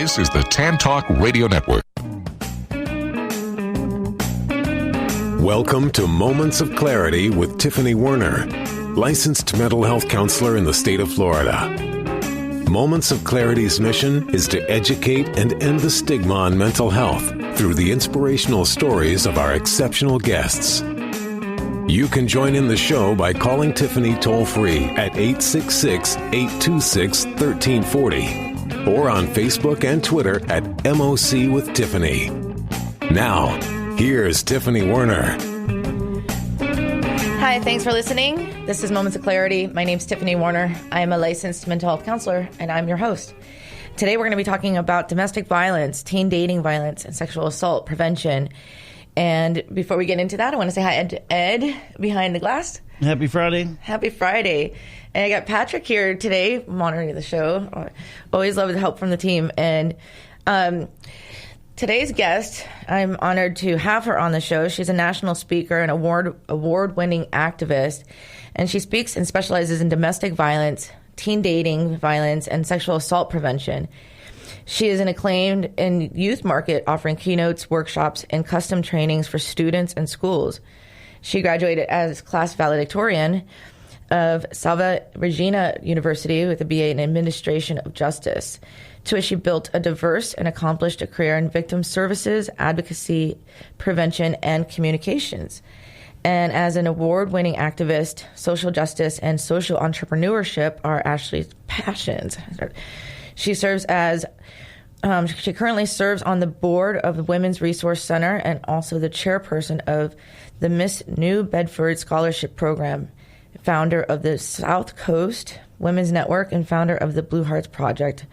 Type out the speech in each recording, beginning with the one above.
This is the Tan Talk Radio Network. Welcome to Moments of Clarity with Tiffany Werner, licensed mental health counselor in the state of Florida. Moments of Clarity's mission is to educate and end the stigma on mental health through the inspirational stories of our exceptional guests. You can join in the show by calling Tiffany toll-free at 866-826-1340 or on Facebook and Twitter at MOC with Tiffany. Now, here's Tiffany Werner. Hi, thanks for listening. This is Moments of Clarity. My name's Tiffany Werner. I am a licensed mental health counselor, and I'm your host. Today, we're going to be talking about domestic violence, teen dating violence, and sexual assault prevention. And before we get into that, I want to say hi to Ed behind the glass. Happy Friday. Happy Friday. And I got Patrick here today monitoring the show. Always love the help from the team. And today's guest, I'm honored to have her on the show. She's a national speaker and award-winning activist. And she speaks and specializes in domestic violence, teen dating violence, and sexual assault prevention. She is an acclaimed in youth market, offering keynotes, workshops, and custom trainings for students and schools. She graduated as class valedictorian of Salve Regina University with a BA in Administration of Justice, to which she built a diverse and accomplished career in victim services, advocacy, prevention, and communications. And as an award-winning activist, social justice and social entrepreneurship are Ashley's passions. She currently serves on the board of the Women's Resource Center and also the chairperson of the Miss New Bedford Scholarship Program, founder of the South Coast Women's Network, and founder of the Blue Hearts Project,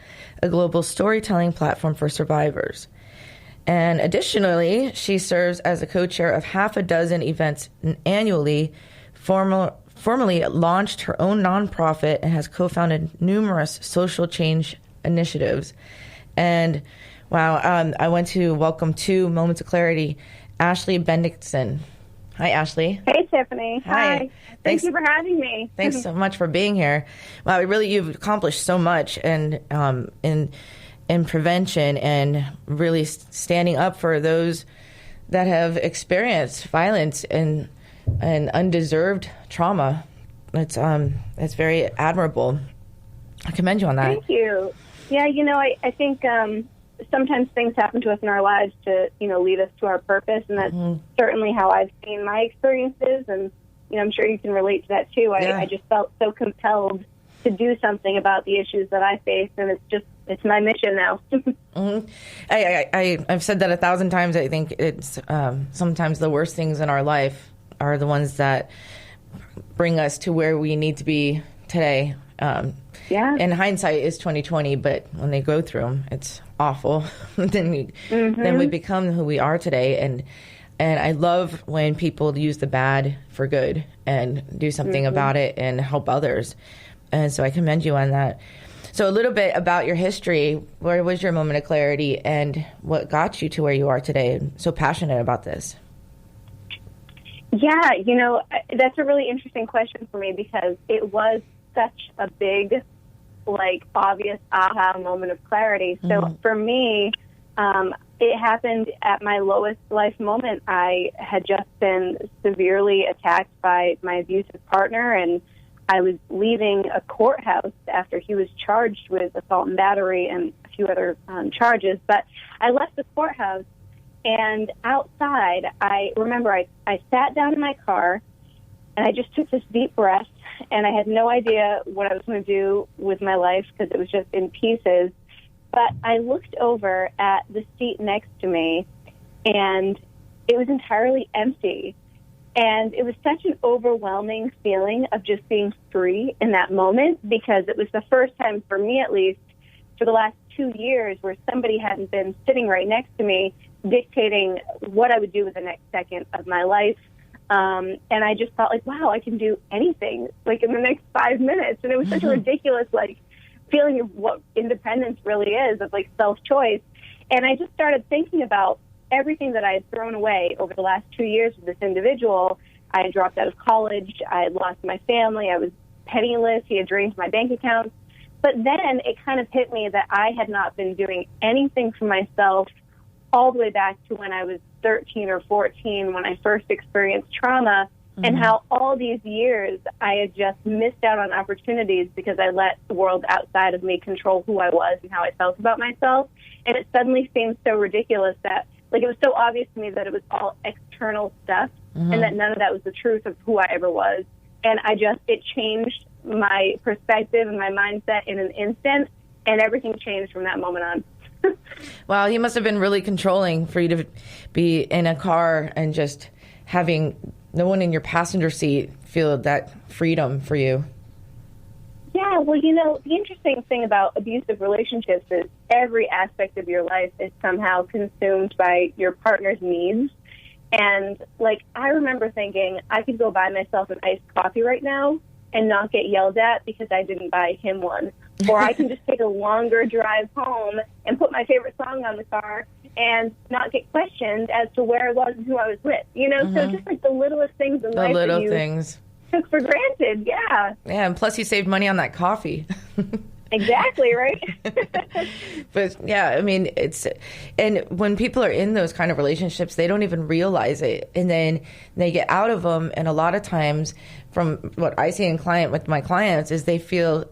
a global storytelling platform for survivors. And additionally, she serves as a co-chair of half a dozen events annually, formally launched her own nonprofit, and has co-founded numerous social change initiatives. And wow, I want to welcome to Moments of Clarity, Ashley Bendixson. Hi, Ashley. Hey, Tiffany. Hi. Thank you for having me. Thanks so much for being here. Wow, you've accomplished so much in prevention and really standing up for those that have experienced violence and undeserved trauma. It's very admirable. I commend you on that. Thank you. Yeah, I think sometimes things happen to us in our lives to, lead us to our purpose, and that's certainly how I've seen my experiences, and, I'm sure you can relate to that too. I just felt so compelled to do something about the issues that I face, and it's my mission now. I've said that 1,000 times. I think it's sometimes the worst things in our life are the ones that bring us to where we need to be today. And hindsight is 20/20, but when they go through them, it's awful. then we become who we are today. And I love when people use the bad for good and do something about it and help others. And so I commend you on that. So a little bit about your history. Where was your moment of clarity, and what got you to where you are today? So passionate about this. Yeah, that's a really interesting question for me, because it was such a big, obvious aha moment of clarity. So for me, it happened at my lowest life moment. I had just been severely attacked by my abusive partner, and I was leaving a courthouse after he was charged with assault and battery and a few other charges. But I left the courthouse, and outside, I remember I sat down in my car, and I just took this deep breath, and I had no idea what I was going to do with my life because it was just in pieces. But I looked over at the seat next to me, and it was entirely empty. And it was such an overwhelming feeling of just being free in that moment, because it was the first time, for me at least, for the last 2 years, where somebody hadn't been sitting right next to me dictating what I would do with the next second of my life. And I just felt wow, I can do anything, in the next 5 minutes. And it was such a ridiculous, feeling of what independence really is, of, self-choice. And I just started thinking about everything that I had thrown away over the last 2 years with this individual. I had dropped out of college. I had lost my family. I was penniless. He had drained my bank accounts. But then it kind of hit me that I had not been doing anything for myself all the way back to when I was 13 or 14 when I first experienced trauma, and how all these years I had just missed out on opportunities because I let the world outside of me control who I was and how I felt about myself. And it suddenly seemed so ridiculous that, like, it was so obvious to me that it was all external stuff and that none of that was the truth of who I ever was. And it changed my perspective and my mindset in an instant, and everything changed from that moment on. Wow, you must have been really controlling for you to be in a car and just having no one in your passenger seat feel that freedom for you. Yeah, well, the interesting thing about abusive relationships is every aspect of your life is somehow consumed by your partner's needs. And, like, I remember thinking I could go buy myself an iced coffee right now and not get yelled at because I didn't buy him one. Or I can just take a longer drive home and put my favorite song on the car and not get questioned as to where I was and who I was with. So just like the littlest things in life that you took for granted. Yeah. Yeah, and plus you saved money on that coffee. Exactly, right? But yeah, I mean, and when people are in those kind of relationships, they don't even realize it. And then they get out of them. And a lot of times from what I see with my clients is they feel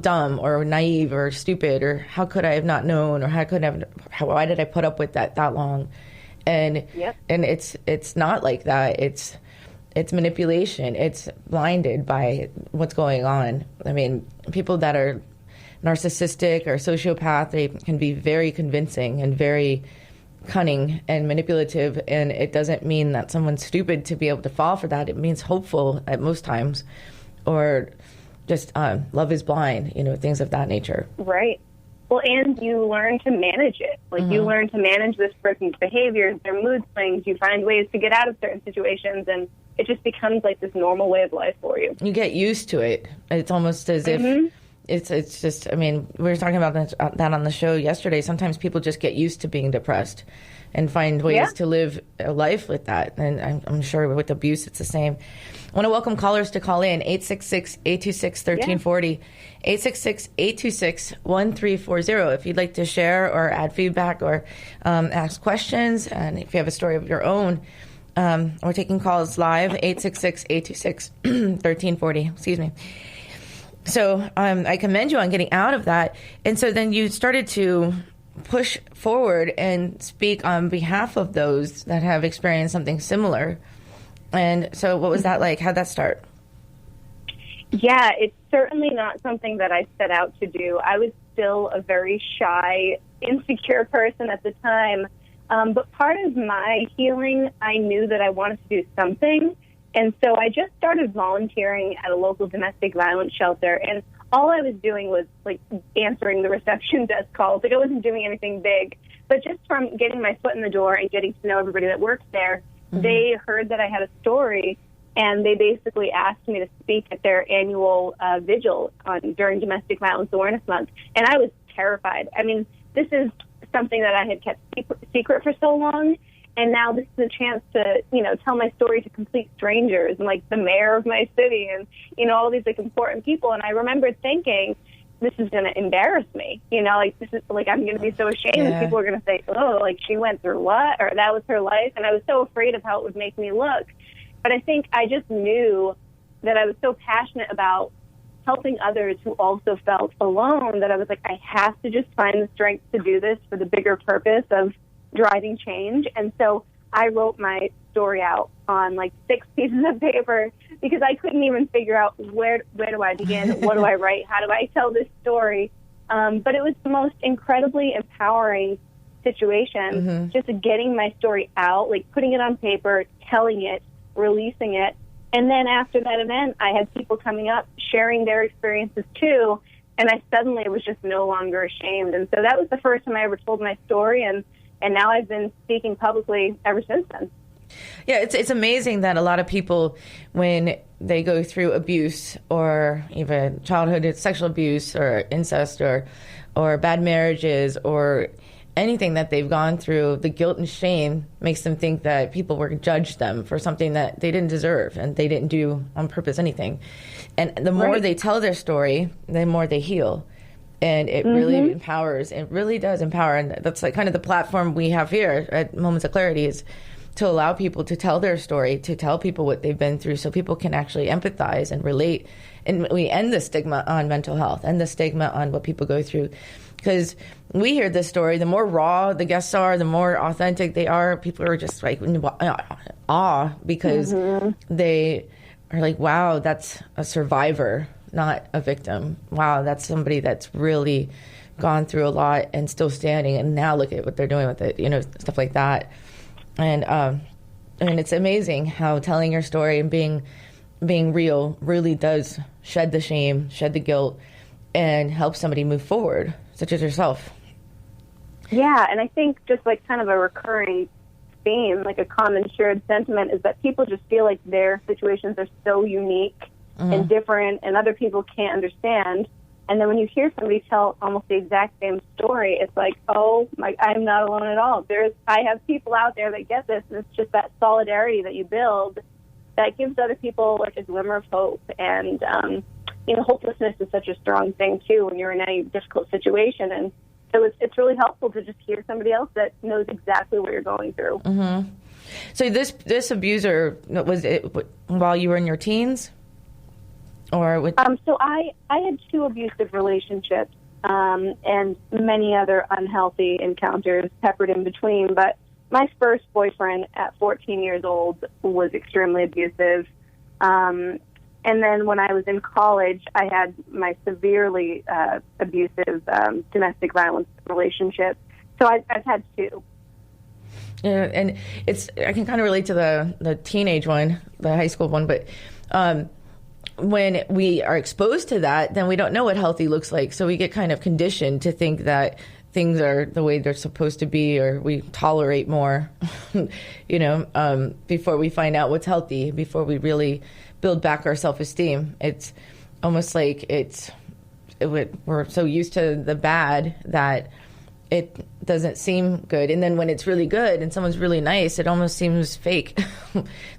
dumb or naive or stupid, or how could I have not known, or why did I put up with that long? And, and it's not like that. It's manipulation. It's blinded by what's going on. I mean, people that are narcissistic or sociopath, they can be very convincing and very cunning and manipulative, and it doesn't mean that someone's stupid to be able to fall for that. It means hopeful at most times, or just love is blind, things of that nature. Right. Well, and you learn to manage it. Like, you learn to manage this person's behaviors, their mood swings. You find ways to get out of certain situations, and it just becomes like this normal way of life for you. You get used to it. It's almost as if it's just, I mean, we were talking about that on the show yesterday. Sometimes people just get used to being depressed and find ways to live a life with that. And I'm sure with abuse, it's the same. I want to welcome callers to call in, 866-826-1340, 866-826-1340. If you'd like to share or add feedback or ask questions, and if you have a story of your own, we're taking calls live, 866-826-1340. Excuse me. So I commend you on getting out of that. And so then you started to push forward and speak on behalf of those that have experienced something similar. And so what was that like? How'd that start? Yeah, it's certainly not something that I set out to do. I was still a very shy, insecure person at the time. But part of my healing, I knew that I wanted to do something. And so I just started volunteering at a local domestic violence shelter. And all I was doing was, like, answering the reception desk calls. Like, I wasn't doing anything big. But just from getting my foot in the door and getting to know everybody that works there, they heard that I had a story, and they basically asked me to speak at their annual vigil during Domestic Violence Awareness Month. And I was terrified. I mean, this is something that I had kept secret for so long. And now this is a chance to, tell my story to complete strangers and, like, the mayor of my city and, all these, like, important people. And I remembered thinking, this is going to embarrass me. This is, like, I'm going to be so ashamed that people are going to say, oh, like, she went through what? Or that was her life. And I was so afraid of how it would make me look. But I think I just knew that I was so passionate about helping others who also felt alone that I was like, I have to just find the strength to do this for the bigger purpose of driving change. And so I wrote my story out on, like, 6 pieces of paper because I couldn't even figure out where do I begin, what do I write, how do I tell this story. But it was the most incredibly empowering situation, just getting my story out, like putting it on paper, telling it, releasing it. And then after that event, I had people coming up, sharing their experiences too, and I suddenly was just no longer ashamed. And so that was the first time I ever told my story, and now I've been speaking publicly ever since then. Yeah, it's amazing that a lot of people, when they go through abuse or even childhood sexual abuse or incest or bad marriages or anything that they've gone through, the guilt and shame makes them think that people were judge them for something that they didn't deserve and they didn't do on purpose anything. And the more they tell their story, the more they heal. And it really empowers. It really does empower. And that's like kind of the platform we have here at Moments of Clarity, is to allow people to tell their story, to tell people what they've been through, so people can actually empathize and relate. And we end the stigma on mental health and the stigma on what people go through. Because we hear this story, the more raw the guests are, the more authentic they are, people are just like in awe, because they are like, wow, that's a survivor, not a victim. Wow, that's somebody that's really gone through a lot and still standing, and now look at what they're doing with it, stuff like that. And it's amazing how telling your story and being real really does shed the shame, shed the guilt, and help somebody move forward, such as yourself. Yeah, and I think just like kind of a recurring theme, like a common shared sentiment, is that people just feel like their situations are so unique and different, and other people can't understand. And then when you hear somebody tell almost the exact same story, it's like, oh my, I'm not alone at all. I have people out there that get this, and it's just that solidarity that you build that gives other people like a glimmer of hope. And hopelessness is such a strong thing too when you're in any difficult situation, and so it's really helpful to just hear somebody else that knows exactly what you're going through. So this abuser, was it while you were in your teens? Or so I had 2 abusive relationships and many other unhealthy encounters peppered in between. But my first boyfriend at 14 years old was extremely abusive. And then when I was in college, I had my severely abusive domestic violence relationship. So I've had 2. Yeah, and I can kind of relate to the teenage one, the high school one, but when we are exposed to that, then we don't know what healthy looks like. So we get kind of conditioned to think that things are the way they're supposed to be, or we tolerate more, before we find out what's healthy, before we really build back our self-esteem. It's almost like we're so used to the bad that it doesn't seem good. And then when it's really good and someone's really nice, it almost seems fake.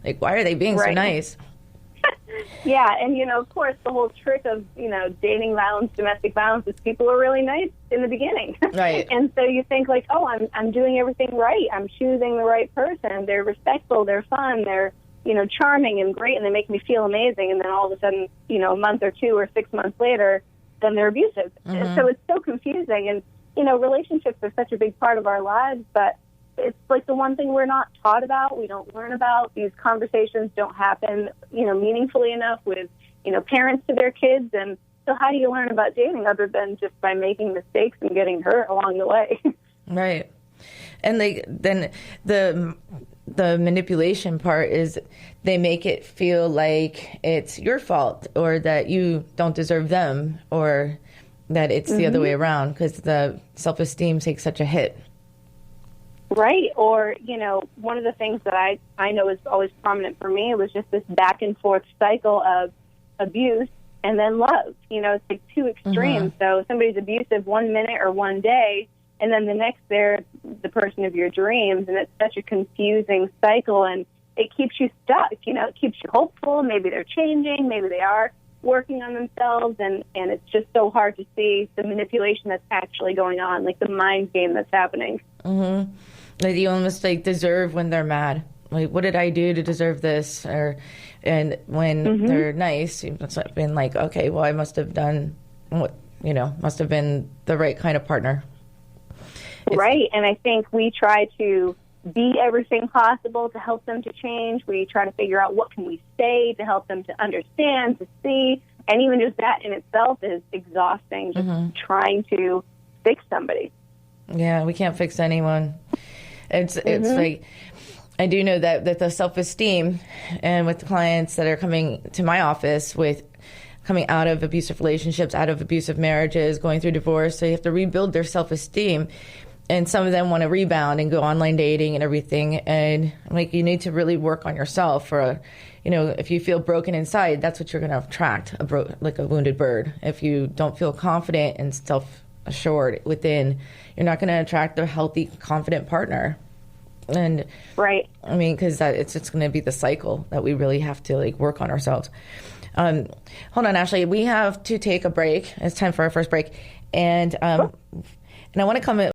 Like, why are they being so nice? Yeah, and of course, the whole trick of dating violence, domestic violence, is people are really nice in the beginning, right? And so you think like, oh, I'm doing everything right. I'm choosing the right person. They're respectful. They're fun. They're charming and great, and they make me feel amazing. And then all of a sudden, a month or 2 or 6 months later, then they're abusive. And so it's so confusing. And relationships are such a big part of our lives, but it's like the one thing we're not taught about, we don't learn about. These conversations don't happen, meaningfully enough with, parents to their kids. And so how do you learn about dating other than just by making mistakes and getting hurt along the way? Right. And then the manipulation part is they make it feel like it's your fault, or that you don't deserve them, or that it's the other way around, because the self-esteem takes such a hit. Right. Or, one of the things that I know is always prominent for me was just this back and forth cycle of abuse and then love. It's like 2 extremes. So somebody's abusive 1 minute or 1 day, and then the next they're the person of your dreams. And it's such a confusing cycle, and it keeps you stuck. It keeps you hopeful. Maybe they're changing. Maybe they are working on themselves. And it's just so hard to see the manipulation that's actually going on, like the mind game that's happening. Like you almost deserve when they're mad. Like, what did I do to deserve this? And when they're nice, it's been like, okay, well, I must have done what, must have been the right kind of partner. Right. And I think we try to be everything possible to help them to change. We try to figure out what can we say to help them to understand, to see. And even just that in itself is exhausting, just trying to fix somebody. Yeah, we can't fix anyone. It's like, I do know that the self-esteem, and with the clients that are coming to my office with coming out of abusive relationships, out of abusive marriages, going through divorce, so you have to rebuild their self-esteem. And some of them want to rebound and go online dating and everything. And you need to really work on yourself. If you feel broken inside, that's what you're going to attract, like a wounded bird. If you don't feel confident and self-assured within, you're not going to attract a healthy, confident partner. And right. because it's going to be the cycle that we really have to work on ourselves. Hold on, Ashley. We have to take a break. It's time for our first break. And I want to come